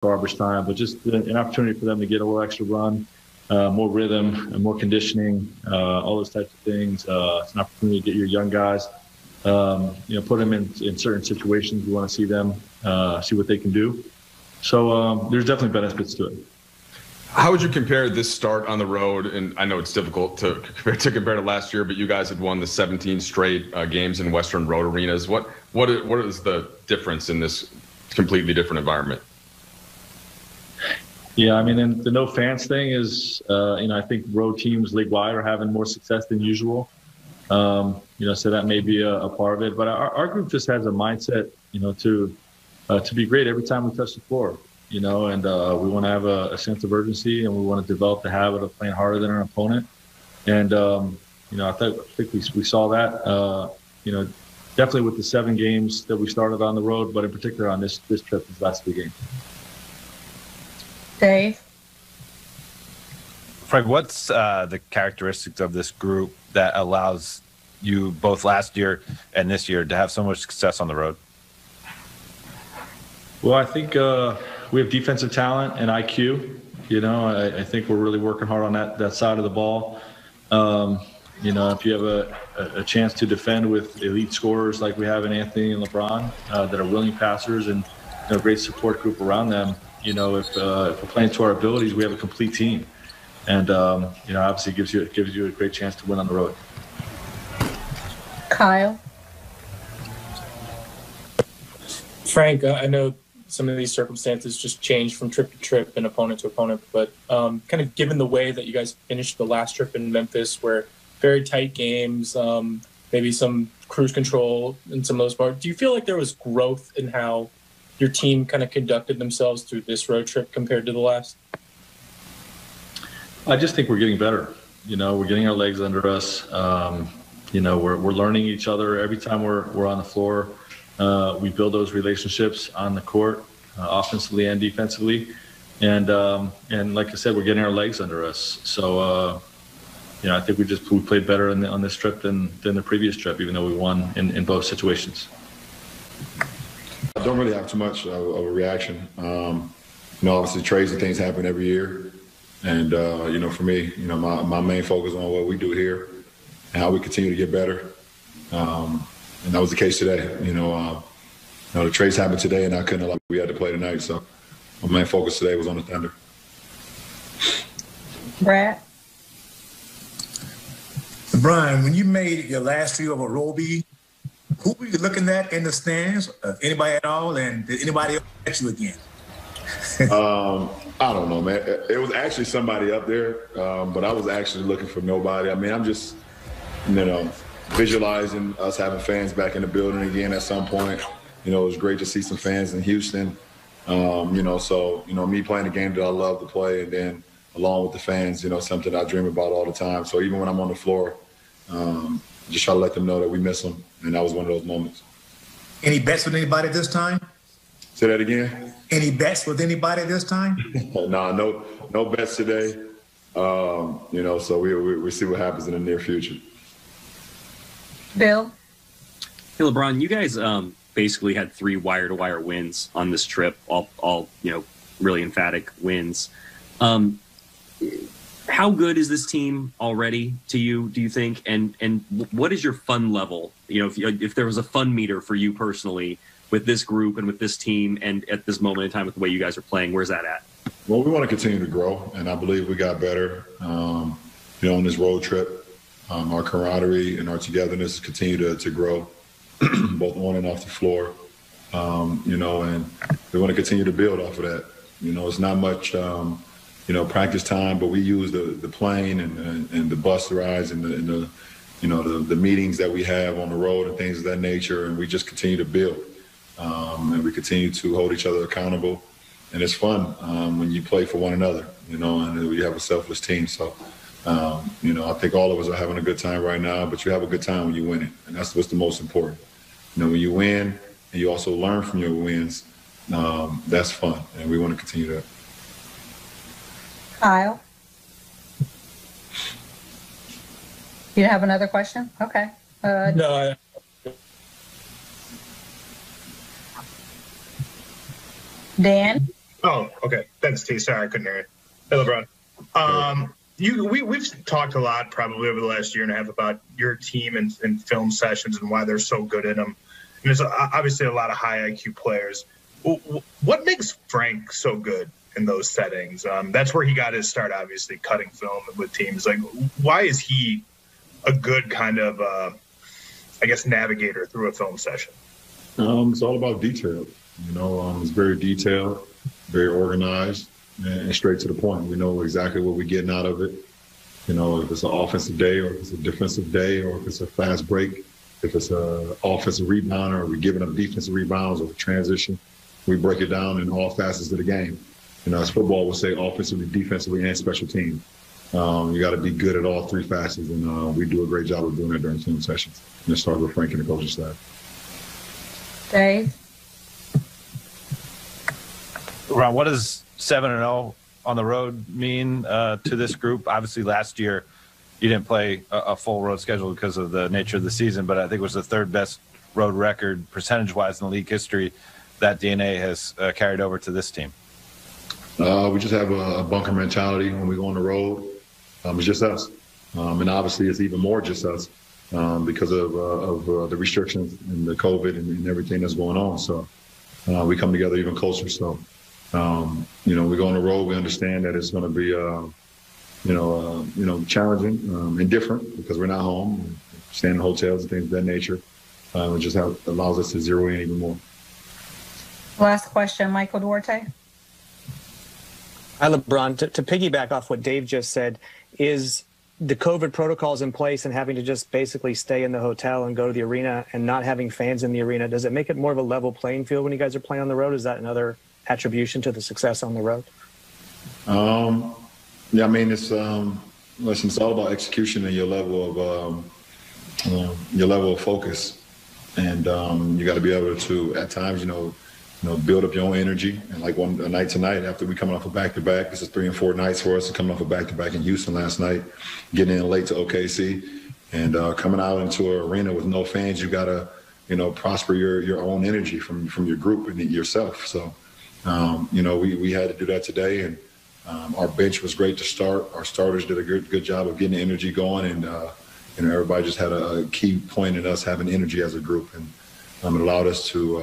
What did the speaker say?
garbage time, but just an opportunity for them to get a little extra run, more rhythm, and more conditioning, all those types of things. It's an opportunity to get your young guys, put them in certain situations. You want to see them, see what they can do. So there's definitely benefits to it. How would you compare this start on the road? And I know it's difficult to compare to last year, but you guys had won the 17 straight games in Western road arenas. What is the difference in this completely different environment? Yeah, I mean, the no fans thing is, I think road teams league-wide are having more success than usual. So that may be a part of it. But our group just has a mindset, to be great every time we touch the floor. And we want to have a sense of urgency, and we want to develop the habit of playing harder than our opponent. And, I think we saw that, definitely with the 7 games that we started on the road, but in particular on this trip, these last 3 games. Dave? Frank, what's the characteristics of this group that allows you both last year and this year to have so much success on the road? Well, I think we have defensive talent and IQ. I think we're really working hard on that side of the ball. If you have a chance to defend with elite scorers like we have in Anthony and LeBron that are willing passers and a great support group around them, if we're playing to our abilities, we have a complete team. And, obviously it gives you a great chance to win on the road. Kyle? Frank, I know some of these circumstances just change from trip to trip and opponent to opponent, but kind of given the way that you guys finished the last trip in Memphis, where very tight games, maybe some cruise control in some of those parts, do you feel like there was growth in how your team kind of conducted themselves through this road trip compared to the last? I just think we're getting better. We're getting our legs under us. We're learning each other every time we're on the floor. We build those relationships on the court, offensively and defensively, and like I said, we're getting our legs under us. So, I think we played better on this trip than the previous trip, even though we won in both situations. I don't really have too much of a reaction. Obviously trades and things happen every year, and for me, my main focus on what we do here and how we continue to get better. And that was the case today. The trades happened today, and I couldn't allow we had to play tonight. So my main focus today was on the Thunder. Brad? Brian, when you made your last three over Roby, who were you looking at in the stands? Anybody at all? And did anybody else catch you again? I don't know, man. It was actually somebody up there, but I was actually looking for nobody. I mean, I'm just, visualizing us having fans back in the building again at some point. It was great to see some fans in Houston. Me playing the game that I love to play, and then along with the fans, something I dream about all the time. So even when I'm on the floor, just try to let them know that we miss them, and that was one of those moments. Any bets with anybody this time? Say that again? Any bets with anybody this time? No bets today. So we see what happens in the near future. Bill? Hey, LeBron, you guys basically had 3 wire-to-wire wins on this trip, all really emphatic wins. How good is this team already to you, do you think? And what is your fun level? If there was a fun meter for you personally with this group and with this team and at this moment in time with the way you guys are playing, where's that at? Well, we want to continue to grow, and I believe we got better, on this road trip. Our camaraderie and our togetherness continue to grow, both on and off the floor, and we want to continue to build off of that. It's not much, practice time, but we use the plane and the bus rides and the meetings that we have on the road and things of that nature, and we just continue to build, and we continue to hold each other accountable, and it's fun when you play for one another, and we have a selfless team. So. I think all of us are having a good time right now, but you have a good time when you win it, and that's what's the most important. When you win and you also learn from your wins, that's fun, and we want to continue that. Kyle? You have another question? Okay. No. Dan? Oh, okay. Thanks, T. Sorry, I couldn't hear you. Hey, LeBron. We've talked a lot probably over the last year and a half about your team and film sessions and why they're so good in them. And there's obviously a lot of high IQ players. What makes Frank so good in those settings? That's where he got his start, obviously, cutting film with teams. Like, why is he a good kind of, I guess, navigator through a film session? It's all about detail. It's very detailed, very organized, and straight to the point. We know exactly what we're getting out of it. If it's an offensive day or if it's a defensive day or if it's a fast break, if it's an offensive rebound or we're giving up defensive rebounds or transition, we break it down in all facets of the game. As football would say, offensively, defensively, and special teams. You got to be good at all three facets, and we do a great job of doing that during film sessions. And it starts with Frank and the coaching staff. Dave? Ron, what does 7-0 on the road mean to this group? Obviously, last year you didn't play a full road schedule because of the nature of the season, but I think it was the third best road record percentage-wise in the league history that DNA has carried over to this team. We just have a bunker mentality when we go on the road. It's just us. And obviously it's even more just us because of the restrictions and the COVID and everything that's going on. So we come together even closer. So, we go on the road. We understand that it's going to be, challenging and different because we're not home. We're staying in hotels and things of that nature. It just allows us to zero in even more. Last question, Michael Duarte. Hi, LeBron. To piggyback off what Dave just said, is the COVID protocols in place and having to just basically stay in the hotel and go to the arena and not having fans in the arena, does it make it more of a level playing field when you guys are playing on the road? Is that another attribution to the success on the road? Yeah, I mean, it's listen, it's all about execution and your level of focus, and you got to be able to at times, build up your own energy. And like a night tonight, after we coming off a back-to-back, this is 3 and 4 nights for us, coming off a back-to-back in Houston last night, getting in late to OKC, and coming out into an arena with no fans, you got to, prosper your own energy from your group and yourself. So, we had to do that today, and our bench was great to start. Our starters did a good job of getting the energy going, and everybody just had a key point in us having energy as a group, and it allowed us to